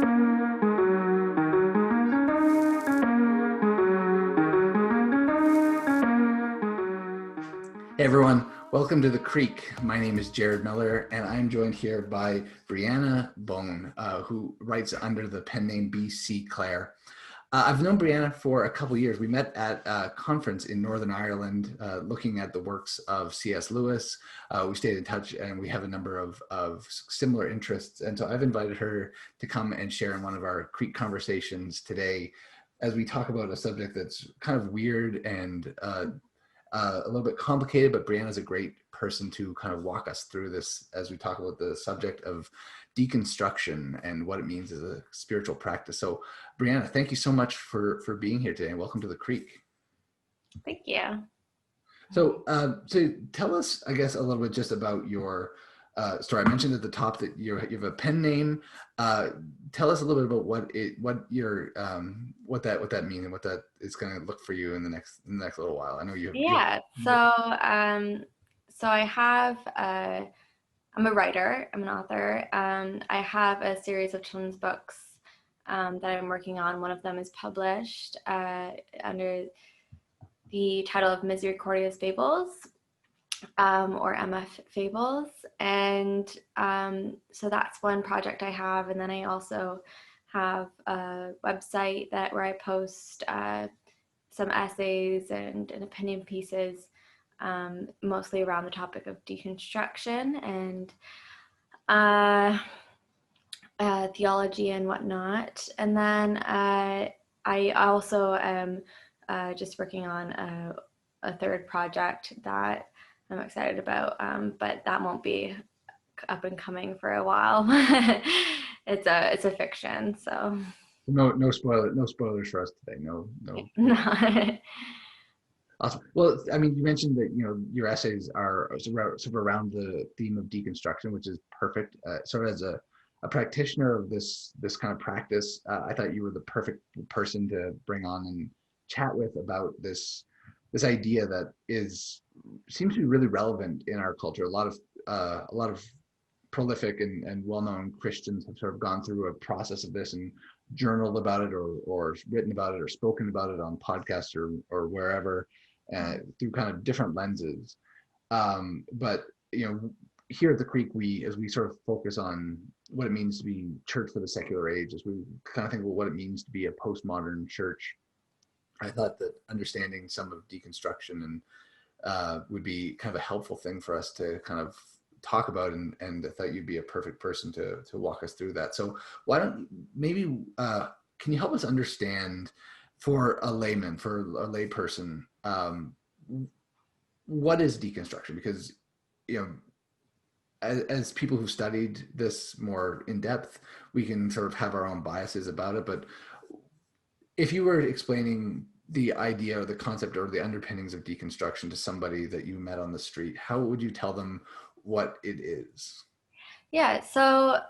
Hey everyone, welcome to theCreek. My name is Jared Miller and I'm joined here by Bryanna Bone, who writes under the pen name BC Clare. I've known Bryanna for a couple years. We met at a conference in Northern Ireland looking at the works of C.S. Lewis. We stayed in touch and we have a number of similar interests. And so I've invited her to come and share in one of our Creek conversations today as we talk about a subject that's kind of weird and a little bit complicated, but Bryanna's a great person to kind of walk us through this as we talk about the subject of deconstruction and what it means as a spiritual practice. So Bryanna, thank you so much for being here today and welcome to the Creek. Thank you. So tell us, I guess, a little bit just about your story. I mentioned at the top that you have a pen name. Tell us a little bit about what that means and what that is going to look for you in the next little while. I know you. Yeah. So I have. I'm a writer. I'm an author. I have a series of children's books that I'm working on. One of them is published under the title of Misericordia's Fables. Or MF Fables, and so that's one project I have, and then I also have a website where I post some essays and opinion pieces, mostly around the topic of deconstruction and theology and whatnot. And then I also am just working on a third project that I'm excited about, but that won't be up and coming for a while. It's a fiction, so no spoilers for us today. No. Awesome. Well, I mean, you mentioned that your essays are sort of around the theme of deconstruction, which is perfect. Sort of as a practitioner of this kind of practice, I thought you were the perfect person to bring on and chat with about this idea that seems to be really relevant in our culture. A lot of prolific and well-known Christians have sort of gone through a process of this and journaled about it or written about it or spoken about it on podcasts or wherever through kind of different lenses. But here at the Creek, as we sort of focus on what it means to be church for the secular age, as we kind of think about what it means to be a postmodern church, I thought that understanding some of deconstruction and would be kind of a helpful thing for us to kind of talk about, and I thought you'd be a perfect person to walk us through that. So why don't can you help us understand for a layman, for a lay person, what is deconstruction? Because as people who studied this more in depth, we can sort of have our own biases about it, but if you were explaining the idea or the concept or the underpinnings of deconstruction to somebody that you met on the street, how would you tell them what it is? Yeah, so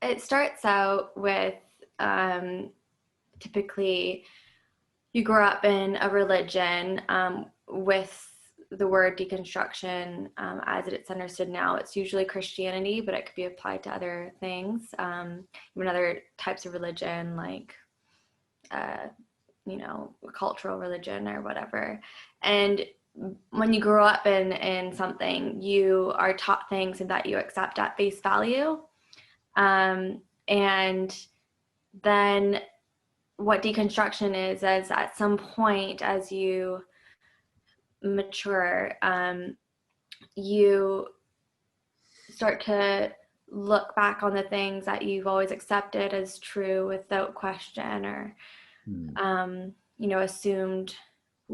it starts out with typically you grow up in a religion with the word deconstruction as it's understood now. It's usually Christianity, but it could be applied to other things, even other types of religion like cultural religion or whatever. And when you grow up in something, you are taught things that you accept at face value. And then what deconstruction is at some point as you mature, you start to look back on the things that you've always accepted as true without question or assumed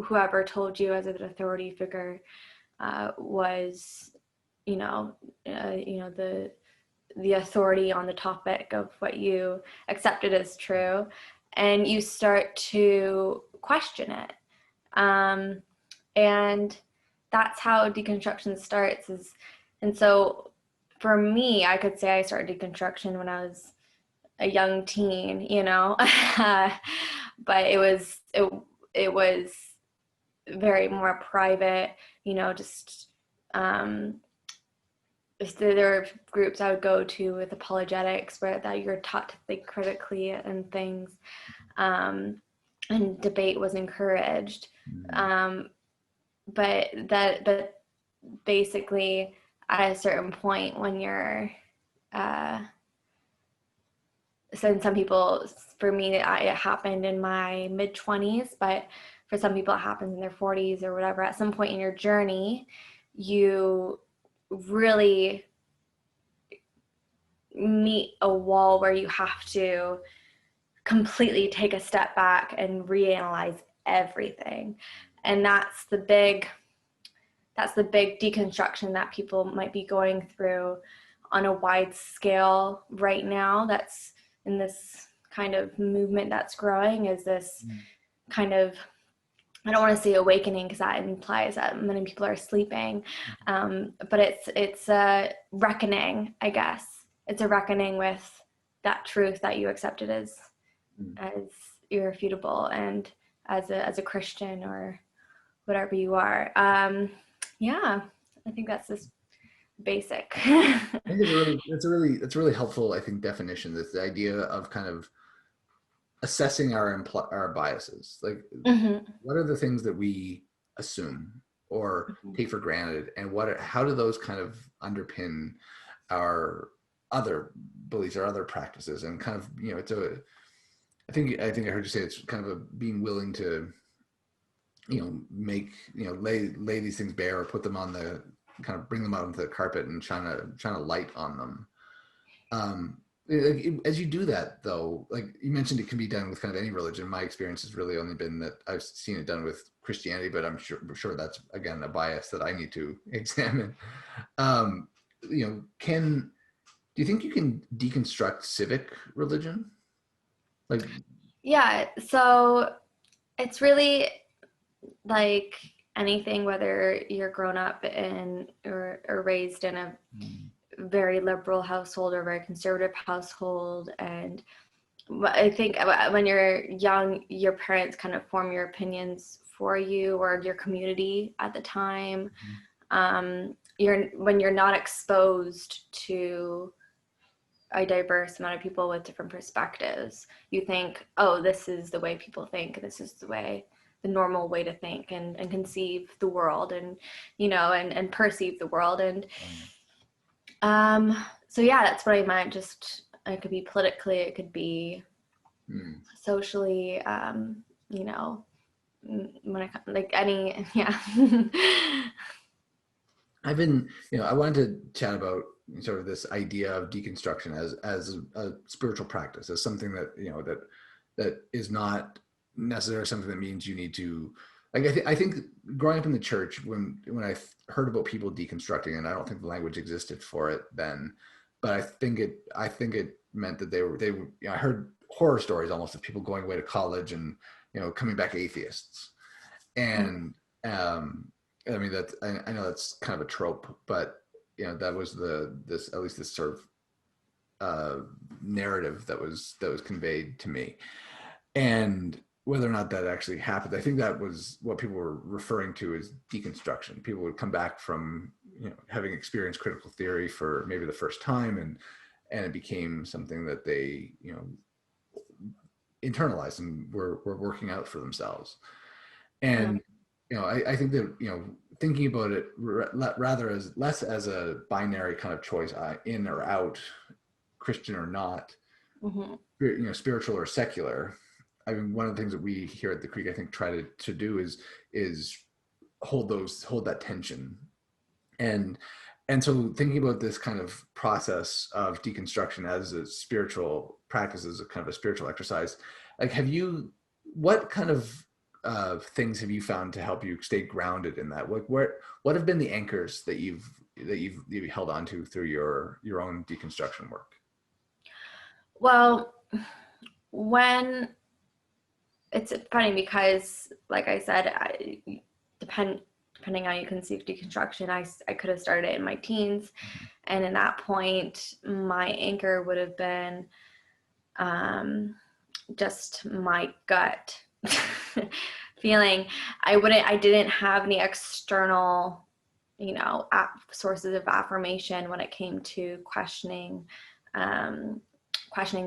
whoever told you as an authority figure was the authority on the topic of what you accepted as true, and you start to question it, and that's how deconstruction starts. And so for me, I could say I started deconstruction when I was a young teen, but it was very more private, just there were groups I would go to with apologetics where that you're taught to think critically and things, and debate was encouraged. But basically at a certain point when you're, so some people, for me, it happened in my mid-20s, but for some people it happens in their 40s or whatever. At some point in your journey, you really meet a wall where you have to completely take a step back and reanalyze everything. And that's the big deconstruction that people might be going through on a wide scale right now. That's in this kind of movement that's growing, is this kind of, I don't want to say awakening because that implies that many people are sleeping, but it's a reckoning, I guess. It's a reckoning with that truth that you accepted as irrefutable and as a Christian or whatever you are. Yeah, I think that's just basic. I think it's a really helpful, I think, definition. This idea of kind of assessing our biases. Like, what are the things that we assume or take for granted, and how do those kind of underpin our other beliefs or other practices? And kind of, I think I heard you say it's kind of a being willing to, lay these things bare, or put them on the, kind of bring them out onto the carpet and shine a light on them. As you do that, though, like you mentioned, it can be done with kind of any religion. My experience has really only been that I've seen it done with Christianity, but I'm sure that's, again, a bias that I need to examine. Do you think you can deconstruct civic religion? Like, yeah, so it's really like anything, whether you're grown up in or raised in a very liberal household or very conservative household. And I think when you're young, your parents kind of form your opinions for you, or your community at the time. When you're not exposed to a diverse amount of people with different perspectives, you think, oh, this is the way people think, this is the normal way to think and conceive the world, and and perceive the world. And so yeah, that's what I meant. Just, it could be politically, it could be socially, when it comes, like any, yeah. I've been, I wanted to chat about sort of this idea of deconstruction as a spiritual practice, as something that, that is not necessarily something that means you need to, like, I think growing up in the church, when I heard about people deconstructing, and I don't think the language existed for it then, but I think it meant that they were, I heard horror stories almost of people going away to college and, coming back atheists. And, I mean, I know that's kind of a trope, but that was at least this sort of narrative that was conveyed to me. And whether or not that actually happened, I think that was what people were referring to as deconstruction. People would come back from having experienced critical theory for maybe the first time, and it became something that they internalized and were working out for themselves. And I think that thinking about it rather less as a binary kind of choice, in or out, Christian or not, spiritual or secular. I mean, one of the things that we here at theCreek, I think, try to do is hold that tension. And so thinking about this kind of process of deconstruction as a spiritual practice, as a kind of a spiritual exercise, like, what kind of things have you found to help you stay grounded in that? What have been the anchors that you've held on to through your own deconstruction work? Well, when it's funny because, like I said, depending on how you conceive deconstruction, I could have started it in my teens, and in that point, my anchor would have been just my gut feeling. I didn't have any external sources of affirmation when it came to questioning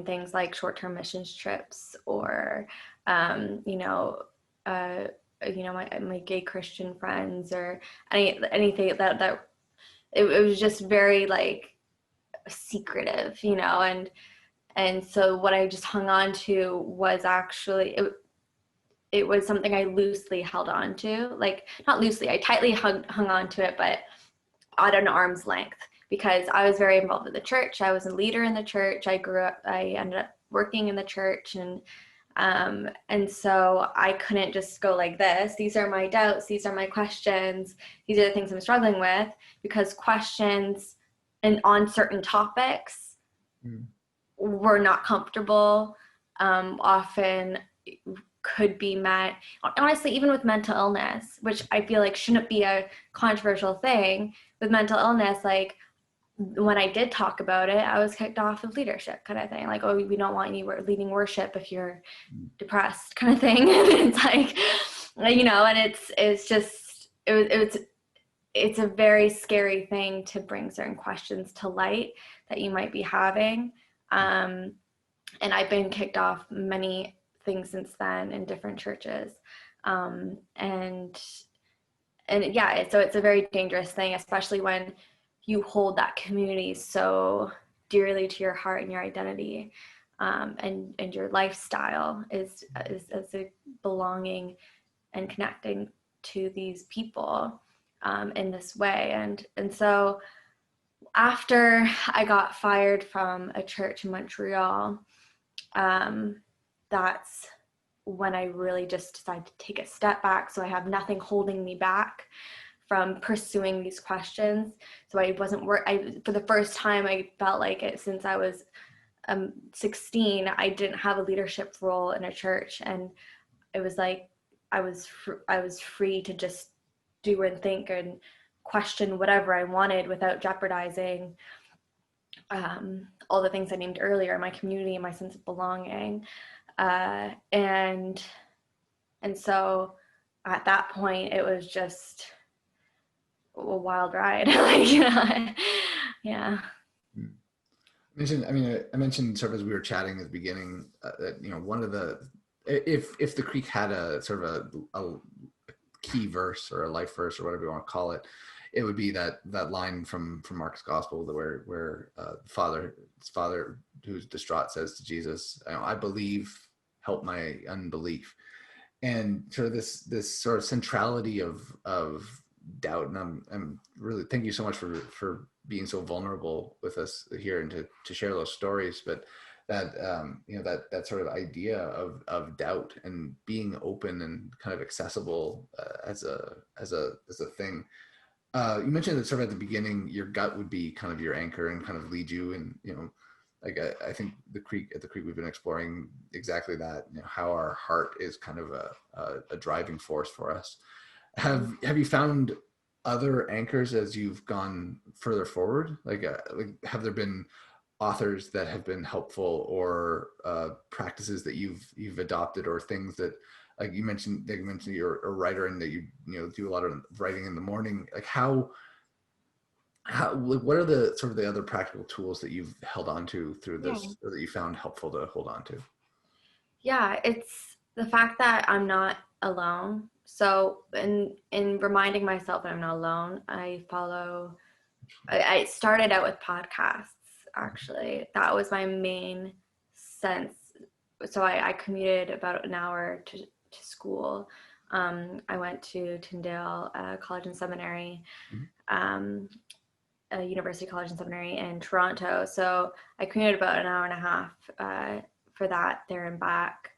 things like short-term missions trips, or my gay Christian friends, or anything that it was just very like secretive, and so what I just hung on to was actually it was something I loosely held on to, like not loosely, I tightly hung on to it, but at an arm's length, because I was very involved with the church. I was a leader in the church. I ended up working in the church, and so I couldn't just go like this. These are my doubts. These are my questions. These are the things I'm struggling with, because questions and on certain topics were not comfortable. Often could be met, honestly, even with mental illness, which I feel like shouldn't be a controversial thing. With mental illness, like when I did talk about it, I was kicked off of leadership, kind of thing. Like, oh, we don't want you leading worship if you're depressed, kind of thing. And it's like, and it's a very scary thing to bring certain questions to light that you might be having. And I've been kicked off many things since then in different churches. And yeah, so it's a very dangerous thing, especially when you hold that community so dearly to your heart and your identity, and your lifestyle is a belonging and connecting to these people in this way. And so after I got fired from a church in Montreal, that's when I really just decided to take a step back, so I have nothing holding me back from pursuing these questions. So I wasn't for the first time, I felt like it since I was 16, I didn't have a leadership role in a church, and it was like I was free to just do and think and question whatever I wanted without jeopardizing all the things I named earlier, my community and my sense of belonging. And so at that point, it was just a wild ride. Yeah. I mentioned sort of as we were chatting at the beginning that one of the, if theCreek had a sort of a key verse or a life verse or whatever you want to call it, it would be that line from Mark's gospel where father who's distraught says to Jesus, I believe, help my unbelief. And sort of this sort of centrality of doubt. And I'm really, thank you so much for being so vulnerable with us here and to share those stories. But that that sort of idea of doubt and being open and kind of accessible as a thing. You mentioned that sort of at the beginning, your gut would be kind of your anchor and kind of lead you. And, like I think at the Creek, we've been exploring exactly that, how our heart is kind of a driving force for us. Have you found other anchors as you've gone further forward? Like have there been authors that have been helpful, or practices that you've adopted, or things that, like you mentioned you're a writer and that you do a lot of writing in the morning. Like how what are the sort of the other practical tools that you've held on to through this, or that you found helpful to hold on to? Yeah, it's the fact that I'm not alone. So in reminding myself that I'm not alone, I started out with podcasts, actually. That was my main sense. So I commuted about an hour to school. I went to Tyndale College and Seminary, University College and Seminary in Toronto. So I commuted about an hour and a half for that, there and back.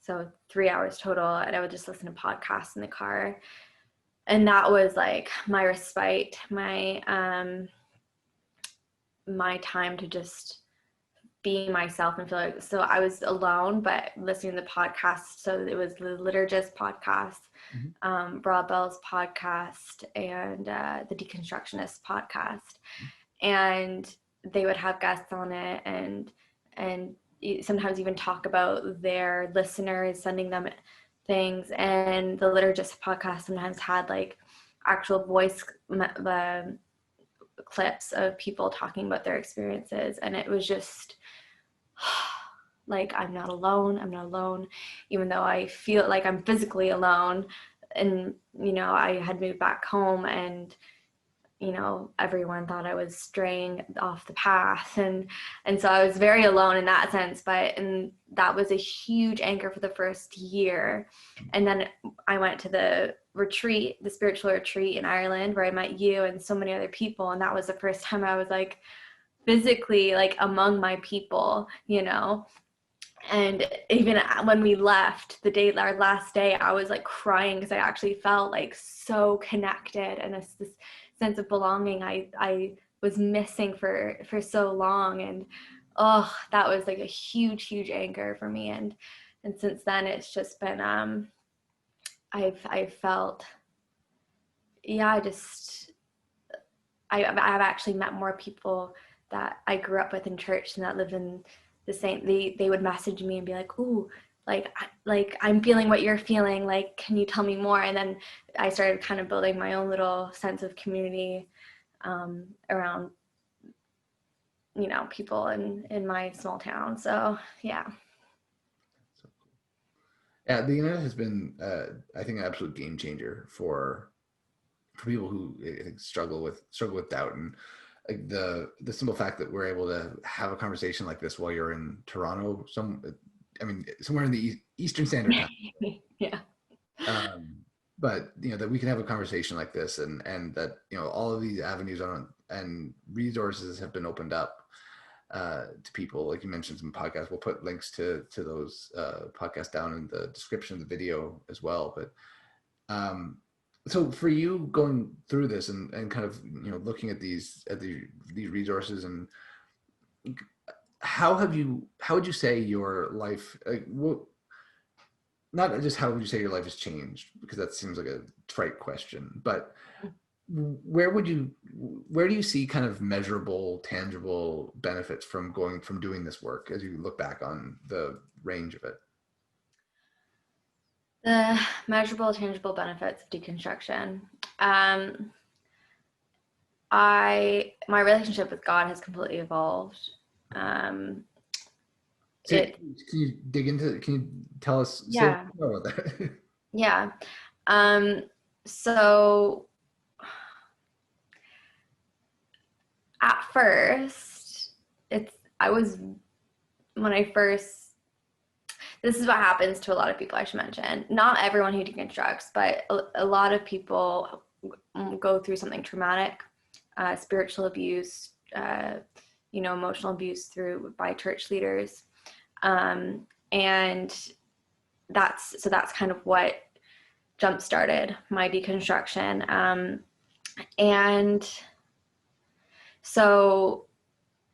So 3 hours total. And I would just listen to podcasts in the car. And that was like my respite, my time to just be myself and feel like, so I was alone, but listening to the podcast. So it was the Liturgist podcast, Rob Bell's podcast, and the Deconstructionist podcast. And they would have guests on it and sometimes even talk about their listeners, sending them things. And the Liturgist podcast sometimes had like actual voice clips of people talking about their experiences. And it was just like, I'm not alone, even though I feel like I'm physically alone. And, you know, I had moved back home, and, you know, everyone thought I was straying off the path. And so I was very alone in that sense, and that was a huge anchor for the first year. And then I went to the retreat, the spiritual retreat in Ireland, where I met you and so many other people. And that was the first time I was like physically like among my people, you know. And even when we left our last day, I was like crying because I actually felt like so connected, and this sense of belonging I was missing for so long. And that was like a huge anchor for me. And since then it's just been I've felt, yeah, I've actually met more people that I grew up with in church and that live in the same. They would message me and be like, "Ooh, like I'm feeling what you're feeling. Like, can you tell me more?" And then I started kind of building my own little sense of community around, you know, people in my small town. So yeah. So cool. Yeah, the internet has been, I think, an absolute game changer for people who I think struggle with doubt, and like the simple fact that we're able to have a conversation like this while you're in Toronto, somewhere in the Eastern Standard Time. Yeah. But you know that we can have a conversation like this, and that, you know, all of these avenues and resources have been opened up to people. Like you mentioned, some podcasts. We'll put links to those podcasts down in the description of the video as well. But so for you going through this and kind of, you know, looking at these resources, and how would you say your life, like, not just how would you say your life has changed, because that seems like a trite question, but where do you see kind of measurable, tangible benefits from doing this work as you look back on the range of it? The measurable, tangible benefits of deconstruction. My relationship with God has completely evolved. So can you dig into? Can you tell us? Yeah. More about that? Yeah. So at first, this is what happens to a lot of people, I should mention. Not everyone who deconstructs, but a lot of people go through something traumatic, spiritual abuse, emotional abuse by church leaders. And that's kind of what jump-started my deconstruction. And so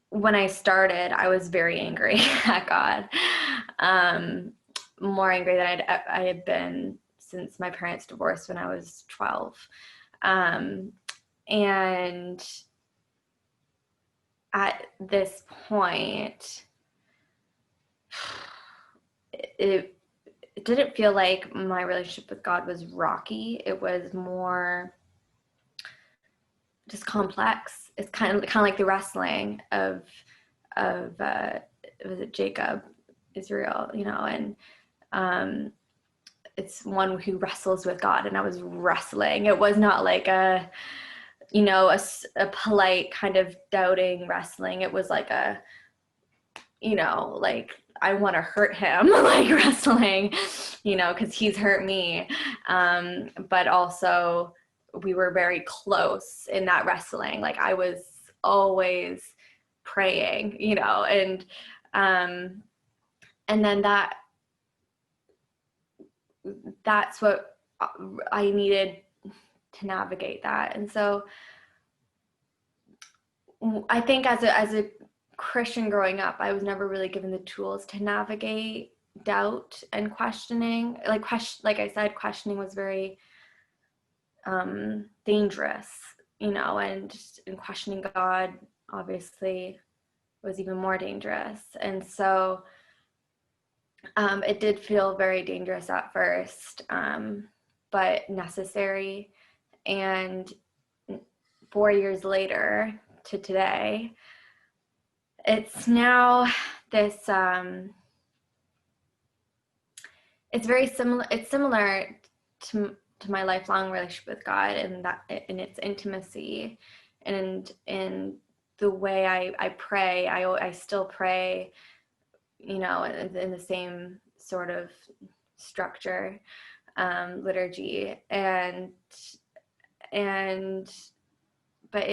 when I started, I was very angry at God, more angry than I had been since my parents divorced when I was 12. And at this point, it didn't feel like my relationship with God was rocky. It was more just complex. It's kind of like the wrestling of was it Jacob, Israel, and it's one who wrestles with God, and I was wrestling. It was not like a polite kind of doubting wrestling. It was like like I want to hurt him, like wrestling, because he's hurt me. But also we were very close in that wrestling. Like I was always praying, and then that's what I needed to navigate that. And so I think as a Christian growing up, I was never really given the tools to navigate doubt and questioning. Like I said, questioning was very dangerous, and questioning God obviously was even more dangerous. And so it did feel very dangerous at first, but necessary. And 4 years later to today, it's now this, it's very similar. It's similar to my lifelong relationship with God, and that in its intimacy, and in the way I pray. I still pray, you know, in the same sort of structure, liturgy, and but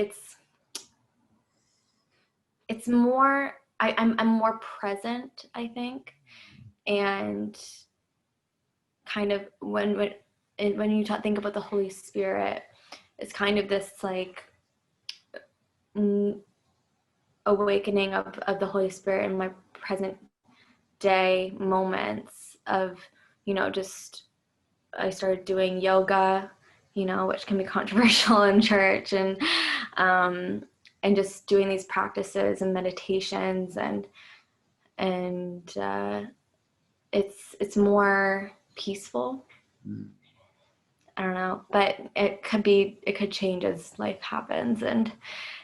it's more. I'm more present, I think, and kind of when you think about the Holy Spirit, it's kind of this like awakening of the Holy Spirit in my present day moments of, you know, just I started doing yoga, you know, which can be controversial in church, and just doing these practices and meditations, and it's more peaceful. I don't know, but it could change as life happens, and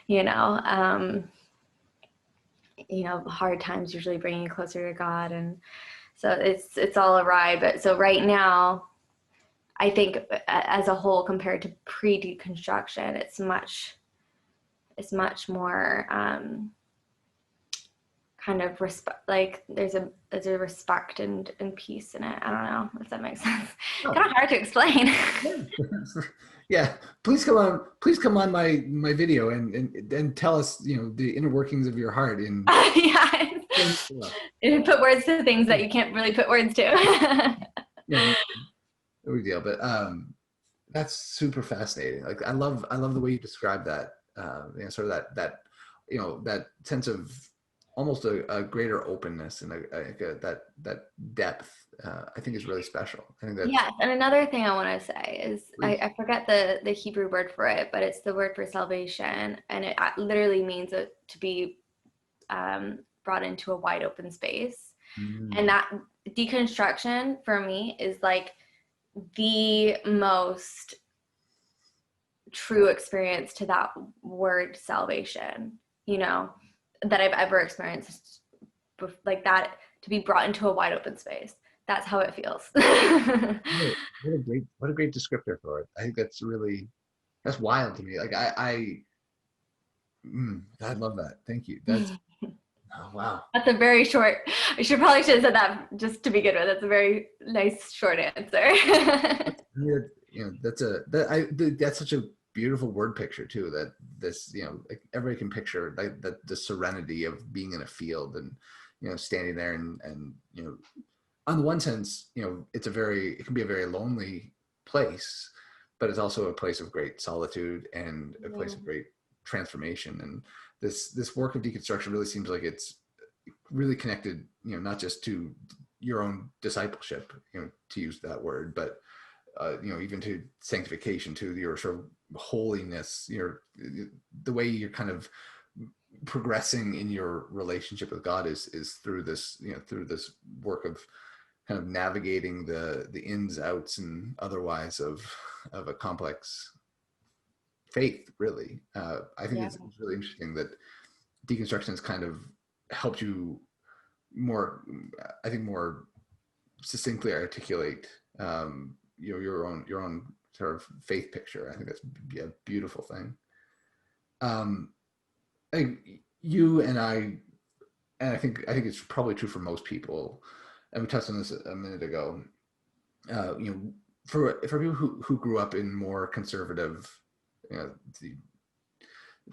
you know, hard times usually bring you closer to God, and so it's all a ride. But so right now, I think as a whole, compared to pre-deconstruction, it's much more kind of respect. Like there's a respect and peace in it. I don't know if that makes sense. Oh. Kind of hard to explain. Yeah, please come on my video and tell us, you know, the inner workings of your heart in yeah. And put words to things that you can't really put words to. Yeah, no big deal. But that's super fascinating. Like I love the way you describe that. You know, sort of that you know, that sense of almost a greater openness and that depth. I think is really special. I think that. Yes, and another thing I want to say is I forget the Hebrew word for it, but it's the word for salvation, and it literally means to be brought into a wide open space. And that deconstruction for me is like the most true experience to that word salvation, you know, that I've ever experienced, like that, to be brought into a wide open space. That's how it feels. What a great descriptor for it. I think that's that's wild to me. Like I love that. Thank you. That's oh, wow. That's a very short. I should have said that just to begin with. That's a very nice short answer. You know, that's such a beautiful word picture too. That this, you know, like everybody can picture like the serenity of being in a field and, you know, standing there and you know, on the one sense, you know, it can be a very lonely place, but it's also a place of great solitude and a place of great transformation. And this work of deconstruction really seems like it's really connected, you know, not just to your own discipleship, you know, to use that word, but you know, even to sanctification, to your sort of holiness, the way you're kind of progressing in your relationship with God is through this, you know, through this work of kind of navigating the ins, outs, and otherwise of a complex faith, really. I think it's really interesting that deconstruction has kind of helped you more succinctly articulate, you know, your own sort of faith picture. I think that's a beautiful thing. You and I think it's probably true for most people, and we touched on this a minute ago. You know, for people who grew up in more conservative, you know, it's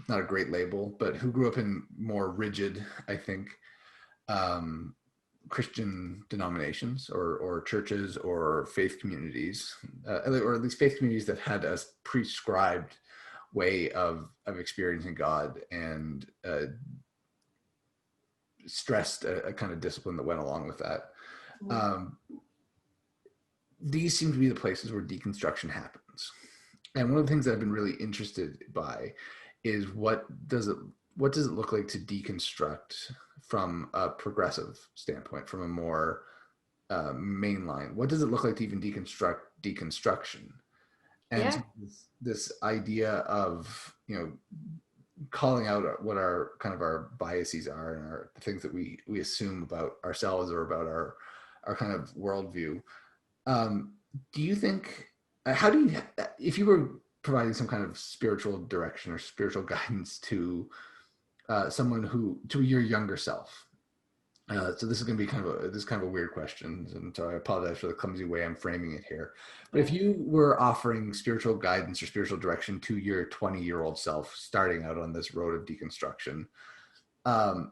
not a great label, but who grew up in more rigid, I think, Christian denominations or churches or faith communities, or at least faith communities that had a prescribed way of experiencing God, and stressed a kind of discipline that went along with that. These seem to be the places where deconstruction happens. And one of the things that I've been really interested by is what does it look like to deconstruct from a progressive standpoint, from a more mainline? What does it look like to even deconstruct deconstruction? and Yeah. this idea of, you know, calling out what our kind of our biases are and the things that we assume about ourselves or about our kind of worldview. Um, do you think, how do you, if you were providing some kind of spiritual direction or spiritual guidance to someone who, to your younger self, so this is going to be kind of a weird question, and so I apologize for the clumsy way I'm framing it here. But if Yeah. you were offering spiritual guidance or spiritual direction to your 20-year-old self starting out on this road of deconstruction, um,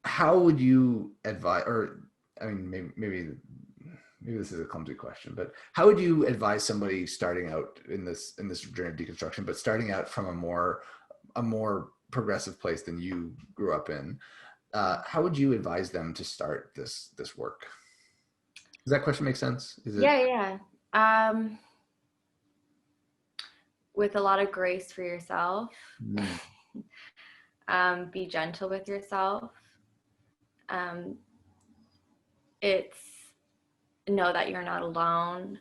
how would you advise? Or I mean, maybe this is a clumsy question, but how would you advise somebody starting out in this journey of deconstruction, but starting out from a more progressive place than you grew up in? How would you advise them to start this work? Does that question make sense? Is it? Yeah, yeah. With a lot of grace for yourself. Mm, Be gentle with yourself. Um, it's know that you're not alone.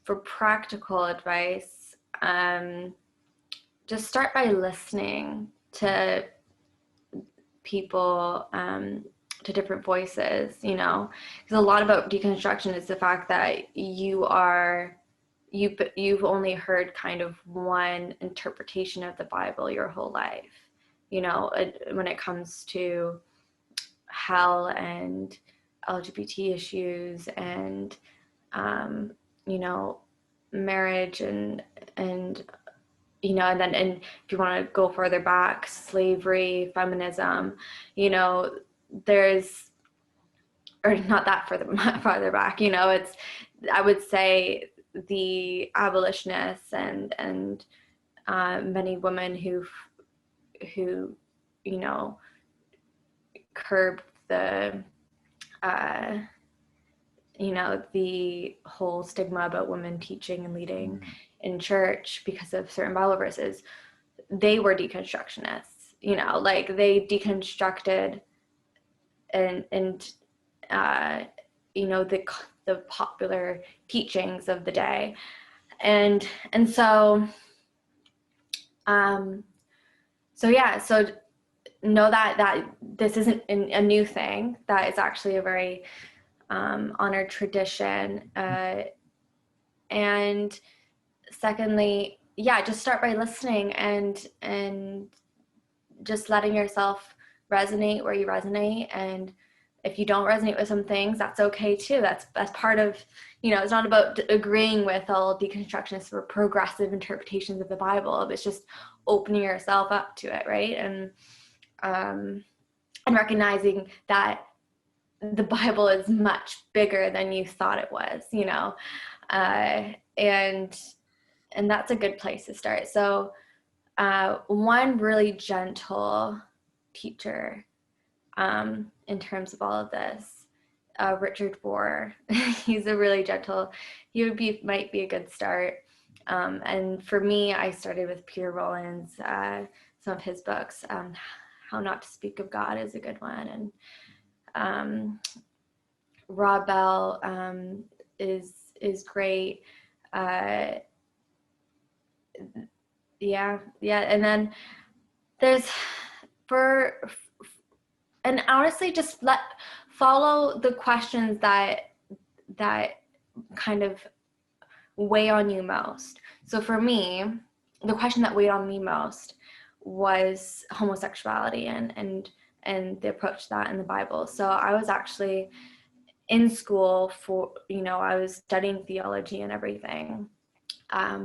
For practical advice, just start by listening to people, to different voices, you know, because a lot about deconstruction is the fact that you've only heard kind of one interpretation of the Bible your whole life, you know, when it comes to hell and LGBT issues and you know, marriage and you know, and if you want to go further back, slavery, feminism, you know, there's, or not that farther back, you know, it's, I would say the abolitionists and many women who, you know, curbed the, uh, you know, the whole stigma about women teaching and leading mm, in church because of certain Bible verses, they were deconstructionists, you know, like they deconstructed and uh, you know, the popular teachings of the day, and um, so yeah, so know that this isn't a new thing. That is actually a very honored tradition, and secondly, yeah, just start by listening and just letting yourself resonate where you resonate. And if you don't resonate with some things, that's okay too. That's part of, you know, it's not about agreeing with all deconstructionists or progressive interpretations of the Bible. It's just opening yourself up to it, right? Um, and recognizing that the Bible is much bigger than you thought it was, you know, uh, and that's a good place to start. So one really gentle teacher in terms of all of this, Richard Bohr. He's a really gentle, might be a good start. And for me, I started with Peter Rollins, some of his books. How Not to Speak of God is a good one. And Rob Bell is great. Uh, yeah. And then there's for and honestly, just follow the questions that kind of weigh on you most. So for me, the question that weighed on me most was homosexuality and the approach to that in the Bible. So I was actually in school for, you know, I was studying theology and everything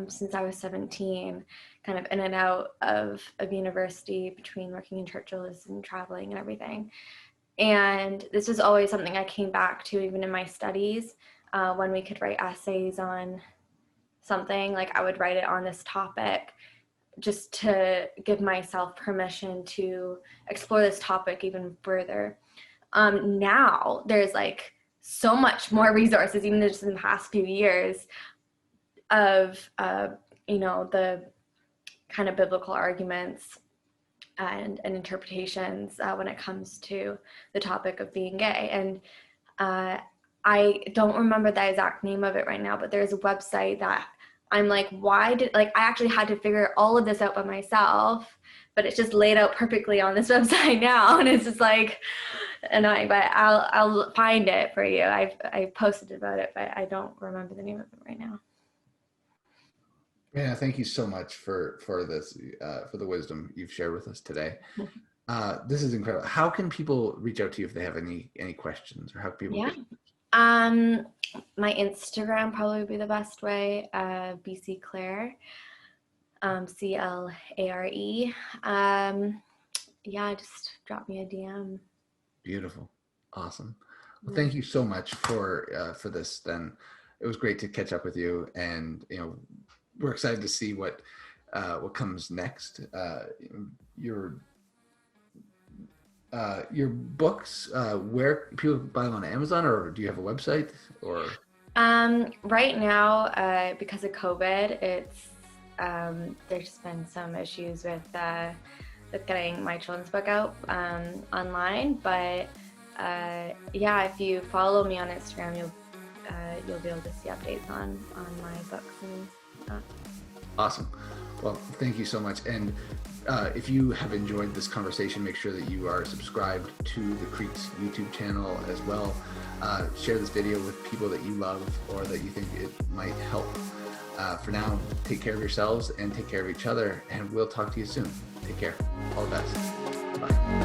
since I was 17, kind of in and out of university between working in churches and traveling and everything. And this was always something I came back to even in my studies. When we could write essays on something, like I would write it on this topic just to give myself permission to explore this topic even further. Now there's like so much more resources, even just in the past few years, of you know, the kind of biblical arguments and interpretations when it comes to the topic of being gay. And I don't remember the exact name of it right now, but there's a website that I'm like, I actually had to figure all of this out by myself, but it's just laid out perfectly on this website now. And it's just like annoying, but I'll find it for you. I've posted about it, but I don't remember the name of it right now. Yeah, thank you so much for this, for the wisdom you've shared with us today. This is incredible. How can people reach out to you if they have any questions, or how can people Yeah. get? My Instagram probably would be the best way. BC Clare, CLARE. Yeah, just drop me a DM. Beautiful, awesome. Well, thank you so much for this. Then it was great to catch up with you, and we're excited to see what comes next. Your books, where people buy them, on Amazon, or do you have a website? Or right now, because of COVID, it's there's just been some issues with getting my children's book out online. But yeah, if you follow me on Instagram, you'll be able to see updates on my books and stuff. Awesome. Well, thank you so much. And if you have enjoyed this conversation, make sure that you are subscribed to theCreek's YouTube channel as well. Share this video with people that you love or that you think it might help. For now, take care of yourselves and take care of each other, and we'll talk to you soon. Take care. All the best. Bye.